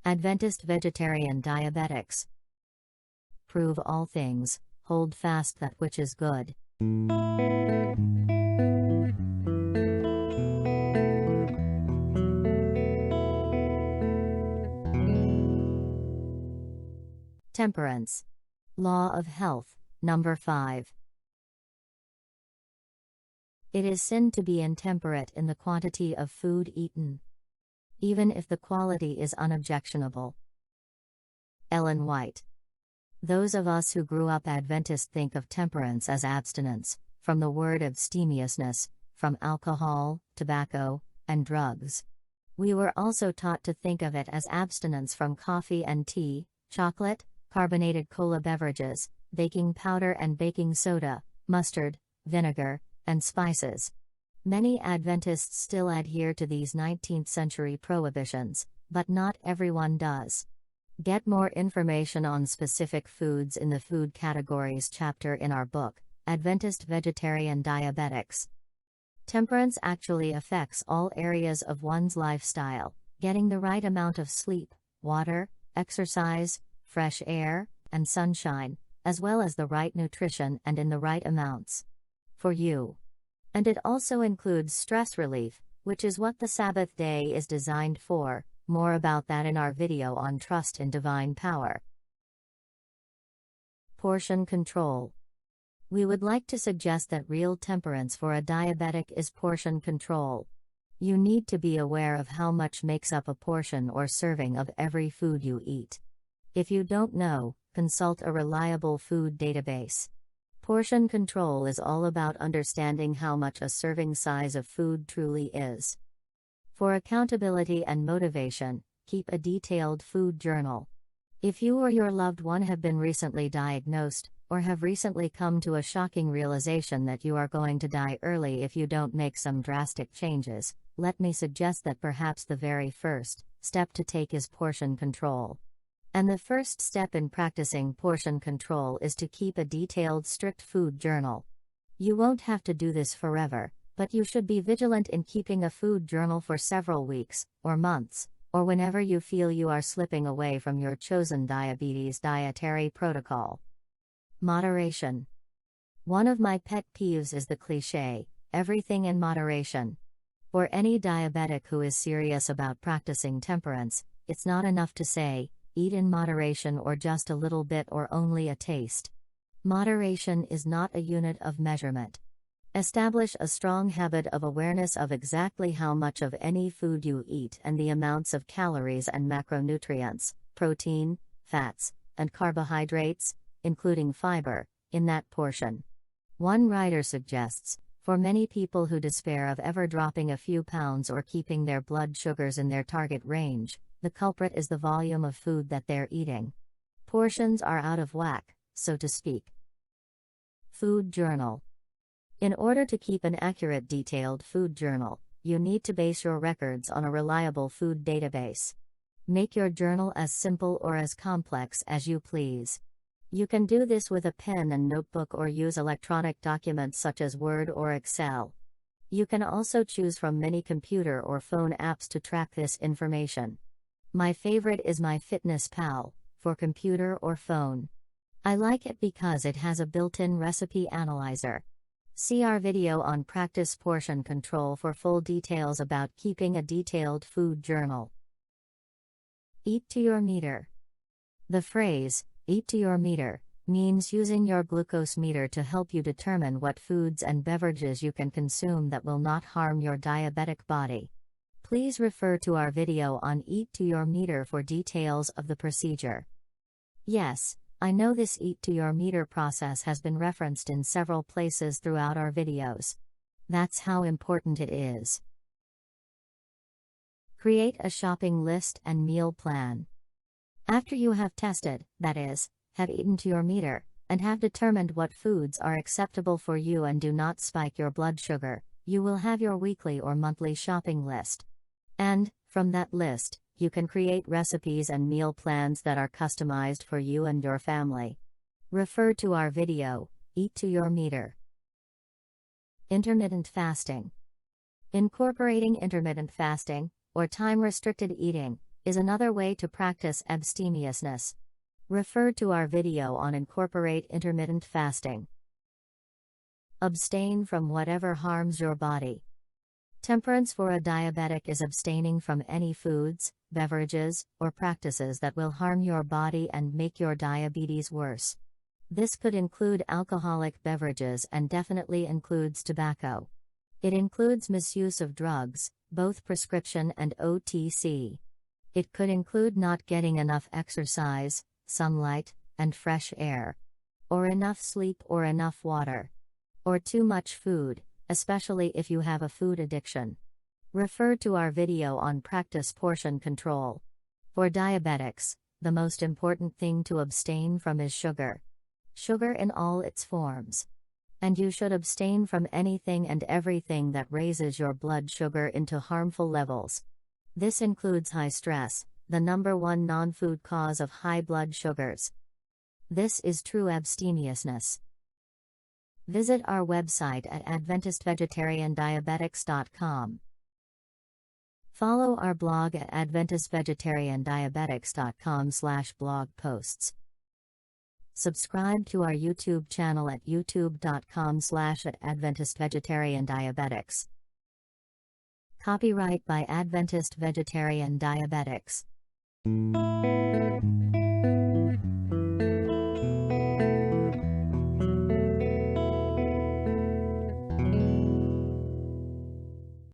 Adventist vegetarian diabetics. Prove all things, hold fast that which is good. Temperance. Law of Health, number 5. It is sin to be intemperate in the quantity of food eaten, even if the quality is unobjectionable. Ellen White. Those of us who grew up Adventist think of temperance as abstinence, from the word abstemiousness, from alcohol, tobacco, and drugs. We were also taught to think of it as abstinence from coffee and tea, chocolate, carbonated cola beverages, baking powder and baking soda, mustard, vinegar, and spices. Many Adventists still adhere to these 19th century prohibitions, but not everyone does. Get more information on specific foods in the food categories chapter in our book, Adventist Vegetarian Diabetics. Temperance actually affects all areas of one's lifestyle, getting the right amount of sleep, water, exercise, fresh air, and sunshine, as well as the right nutrition and in the right amounts. For you. And it also includes stress relief, which is what the Sabbath day is designed for. More about that in our video on Trust in Divine Power. Portion control. We would like to suggest that real temperance for a diabetic is portion control. You need to be aware of how much makes up a portion or serving of every food you eat. If you don't know, consult a reliable food database. Portion control is all about understanding how much a serving size of food truly is. For accountability and motivation, keep a detailed food journal. If you or your loved one have been recently diagnosed, or have recently come to a shocking realization that you are going to die early if you don't make some drastic changes, let me suggest that perhaps the very first step to take is portion control. And the first step in practicing portion control is to keep a detailed, strict food journal. You won't have to do this forever, but you should be vigilant in keeping a food journal for several weeks, or months, or whenever you feel you are slipping away from your chosen diabetes dietary protocol. Moderation. One of my pet peeves is the cliché, everything in moderation. For any diabetic who is serious about practicing temperance, it's not enough to say, eat in moderation or just a little bit or only a taste. Moderation is not a unit of measurement. Establish a strong habit of awareness of exactly how much of any food you eat and the amounts of calories and macronutrients, protein, fats, and carbohydrates, including fiber, in that portion. One writer suggests, for many people who despair of ever dropping a few pounds or keeping their blood sugars in their target range, the culprit is the volume of food that they're eating. Portions are out of whack, so to speak. Food journal. In order to keep an accurate, detailed food journal, you need to base your records on a reliable food database. Make your journal as simple or as complex as you please. You can do this with a pen and notebook or use electronic documents such as Word or Excel. You can also choose from many computer or phone apps to track this information. My favorite is MyFitnessPal, for computer or phone. I like it because it has a built-in recipe analyzer. See our video on Practice Portion Control for full details about keeping a detailed food journal. Eat to your meter. The phrase, eat to your meter, means using your glucose meter to help you determine what foods and beverages you can consume that will not harm your diabetic body. Please refer to our video on Eat to Your Meter for details of the procedure. Yes, I know this Eat to Your Meter process has been referenced in several places throughout our videos. That's how important it is. Create a shopping list and meal plan. After you have tested, that is, have eaten to your meter, and have determined what foods are acceptable for you and do not spike your blood sugar, you will have your weekly or monthly shopping list. And, from that list, you can create recipes and meal plans that are customized for you and your family. Refer to our video, Eat to Your Meter. Intermittent fasting. Incorporating intermittent fasting, or time-restricted eating, is another way to practice abstemiousness. Refer to our video on incorporate intermittent fasting. Abstain from whatever harms your body. Temperance for a diabetic is abstaining from any foods, beverages, or practices that will harm your body and make your diabetes worse. This could include alcoholic beverages and definitely includes tobacco. It includes misuse of drugs, both prescription and OTC. It could include not getting enough exercise, sunlight, and fresh air. Or enough sleep or enough water. Or too much food, especially if you have a food addiction. Refer to our video on practice portion control. For diabetics, the most important thing to abstain from is sugar. Sugar in all its forms. And you should abstain from anything and everything that raises your blood sugar into harmful levels. This includes high stress, the #1 non-food cause of high blood sugars. This is true abstemiousness. Visit our website at AdventistVegetarianDiabetics.com. Follow our blog at AdventistVegetarianDiabetics.com/blog posts. Subscribe to our YouTube channel at youtube.com/AdventistVegetarianDiabetics. Copyright by Adventist Vegetarian Diabetics.